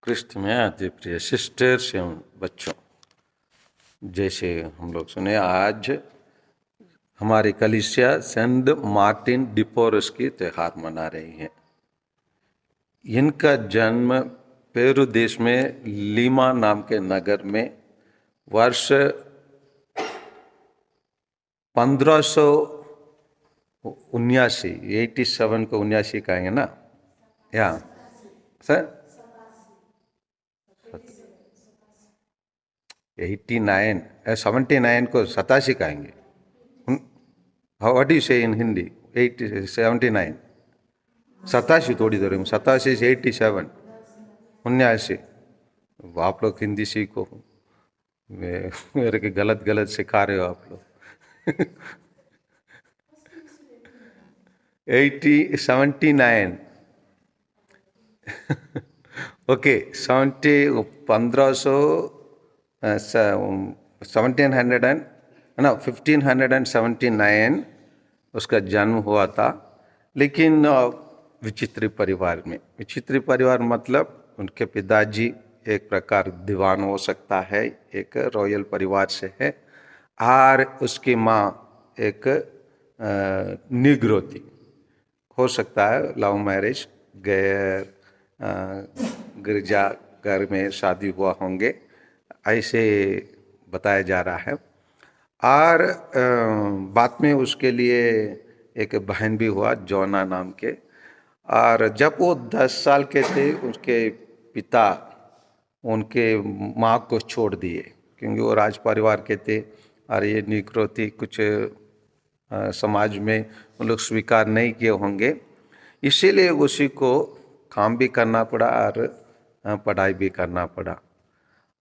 कृष्ण में अति प्रिय सिस्टर्स एवं बच्चों, जैसे हम लोग सुने, आज हमारी कलीसिया सेंट मार्टिन डिपोरस की त्योहार मना रही है। इनका जन्म पेरू देश में लीमा नाम के नगर में वर्ष 1579 को 79 कहेंगे ना, या सर 79 को 87 कहेंगे। व्हाट यू से इन हिंदी? 79 87 थोड़ी देर में 87 से 87 79। आप लोग हिंदी सीखो, मेरे के गलत सिखा रहे हो आप लोग। 79 ओके 1579 उसका जन्म हुआ था। लेकिन विचित्र परिवार में, विचित्र परिवार मतलब उनके पिताजी एक प्रकार दीवान हो सकता है, एक रॉयल परिवार से है, और उसकी माँ एक निग्रो थी, हो सकता है लव मैरिज, गैर गिरजा घर में शादी हुआ होंगे, ऐसे बताया जा रहा है। और बाद में उसके लिए एक बहन भी हुआ जोना नाम के। और जब वो 10 साल के थे, उसके पिता उनके माँ को छोड़ दिए, क्योंकि वो राज परिवार के थे और ये निग्रो थी, कुछ समाज में उन लोग स्वीकार नहीं किए होंगे, इसीलिए उसी को काम भी करना पड़ा और पढ़ाई भी करना पड़ा।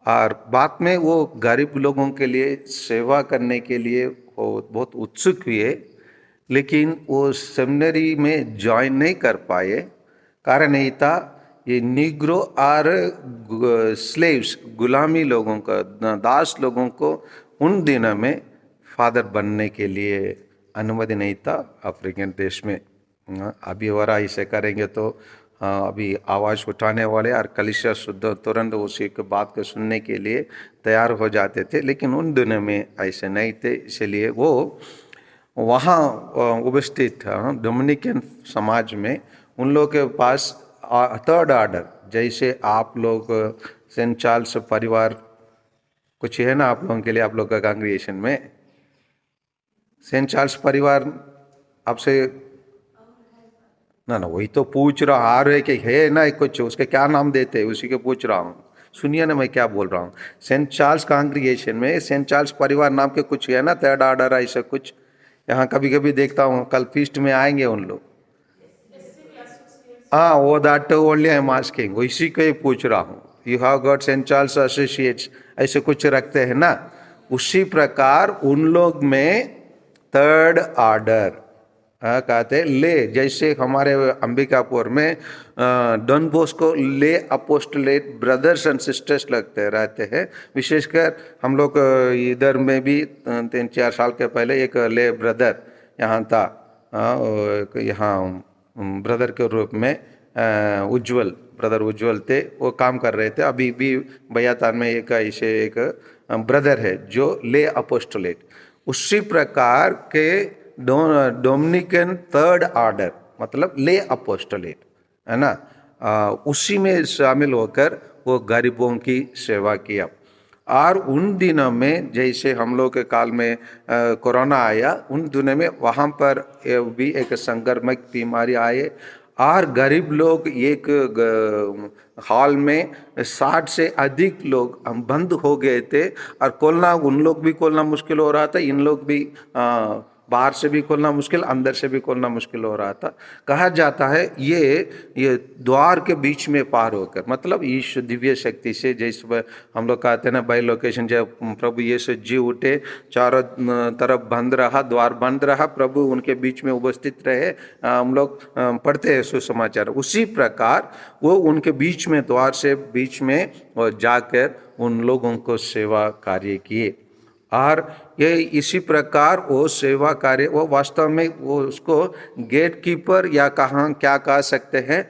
और बाद में वो गरीब लोगों के लिए सेवा करने के लिए वो बहुत उत्सुक हुए, लेकिन वो सेमिनरी में ज्वाइन नहीं कर पाए। कारण यही था, ये निग्रो और स्लेव्स, गुलामी लोगों का, दास लोगों को उन दिनों में फादर बनने के लिए अनुमति नहीं था अफ्रीकन देश में। अभी और ऐसे करेंगे तो अभी आवाज़ उठाने वाले और कलीसिया शुद्ध तुरंत उसी के बात को सुनने के लिए तैयार हो जाते थे, लेकिन उन दिनों में ऐसे नहीं थे। इसलिए वो वहाँ उपस्थित डोमिनिकन समाज में उन लोगों के पास थर्ड ऑर्डर, जैसे आप लोग सेंट चार्ल्स परिवार कुछ है ना आप लोगों के लिए, आप लोग का कांग्रेगेशन में सेंट चार्ल्स परिवार आपसे ना वही तो पूछ रहा आ रहे कि है ना कुछ, उसके क्या नाम देते हैं उसी के पूछ रहा हूँ। सुनिए ना मैं क्या बोल रहा हूँ। सेंट चार्ल्स कांग्रीगेशन में सेंट चार्ल्स परिवार नाम के कुछ है ना, थर्ड ऑर्डर ऐसा कुछ। यहाँ कभी कभी देखता हूँ, कल फीस्ट में आएंगे उन लोग। हाँ, वो that only I am asking, इसी को ही पूछ रहा हूँ। You have got Saint Charles Associates ऐसे कुछ रखते हैं ना, उसी प्रकार उन लोग में थर्ड ऑर्डर कहते ले, जैसे हमारे अंबिकापुर में डॉन बॉस्को ले अपोस्टलेट ब्रदर्स एंड सिस्टर्स लगते रहते हैं। विशेषकर हम लोग इधर में भी 3-4 साल के पहले एक ले ब्रदर यहाँ था, यहाँ ब्रदर के रूप में उज्जवल, ब्रदर उज्जवल थे, वो काम कर रहे थे। अभी भी बयातान में एक ऐसे एक ब्रदर है जो ले अपोस्टलेट, उसी प्रकार के डोमिनिकन थर्ड ऑर्डर मतलब ले अपोस्टलेट है ना, उसी में शामिल होकर वो गरीबों की सेवा किया। और उन दिनों में जैसे हम लोग के काल में कोरोना आया, उन दिनों में वहाँ पर भी एक संक्रमक बीमारी आए और गरीब लोग एक हॉल में 60 से अधिक लोग बंद हो गए थे। और खोलना, उन लोग भी खोलना मुश्किल हो रहा था, इन लोग भी बाहर से भी खोलना मुश्किल, अंदर से भी खोलना मुश्किल हो रहा था। कहा जाता है ये द्वार के बीच में पार होकर, मतलब ईश्वर दिव्य शक्ति से, जैसे हम लोग कहते हैं ना बाई लोकेशन, जब प्रभु यीशु जी उठे, चारों तरफ बंद रहा, द्वार बंद रहा, प्रभु उनके बीच में उपस्थित रहे, हम लोग पढ़ते हैं सुसमाचार। उसी प्रकार वो उनके बीच में, द्वार से बीच में और जाकर उन लोगों को सेवा कार्य किए। और ये इसी प्रकार वो सेवा कार्य, वो वास्तव में वो उसको गेट कीपर या कहाँ क्या कह सकते हैं,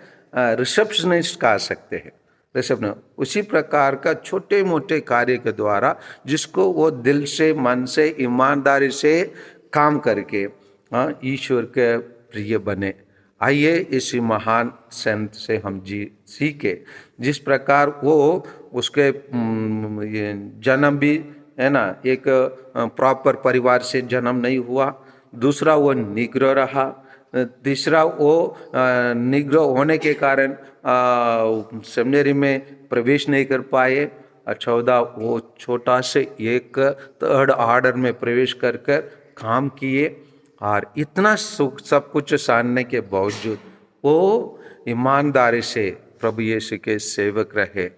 रिसेप्शनिस्ट कह सकते हैं। ऋषभ ने उसी प्रकार का छोटे मोटे कार्य के द्वारा जिसको वो दिल से, मन से, ईमानदारी से काम करके ईश्वर के प्रिय बने। आइए इसी महान संत से हम सीखे, जिस प्रकार वो उसके ये जन्म भी है ना, एक प्रॉपर परिवार से जन्म नहीं हुआ, दूसरा वो निग्रह रहा, तीसरा वो निग्रह होने के कारण सेमिनरी में प्रवेश नहीं कर पाए, और 14 वो छोटा से एक थर्ड ऑर्डर में प्रवेश कर कर काम किए, और इतना सुख सब कुछ सानने के बावजूद वो ईमानदारी से प्रभु यीशु के सेवक रहे।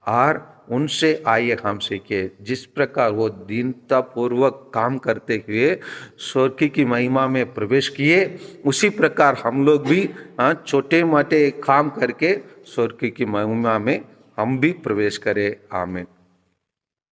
और उनसे आइए हम सीखे, जिस प्रकार वो दीनता पूर्वक काम करते हुए स्वर्ग की महिमा में प्रवेश किए, उसी प्रकार हम लोग भी छोटे मोटे काम करके स्वर्ग की महिमा में हम भी प्रवेश करें। आमीन।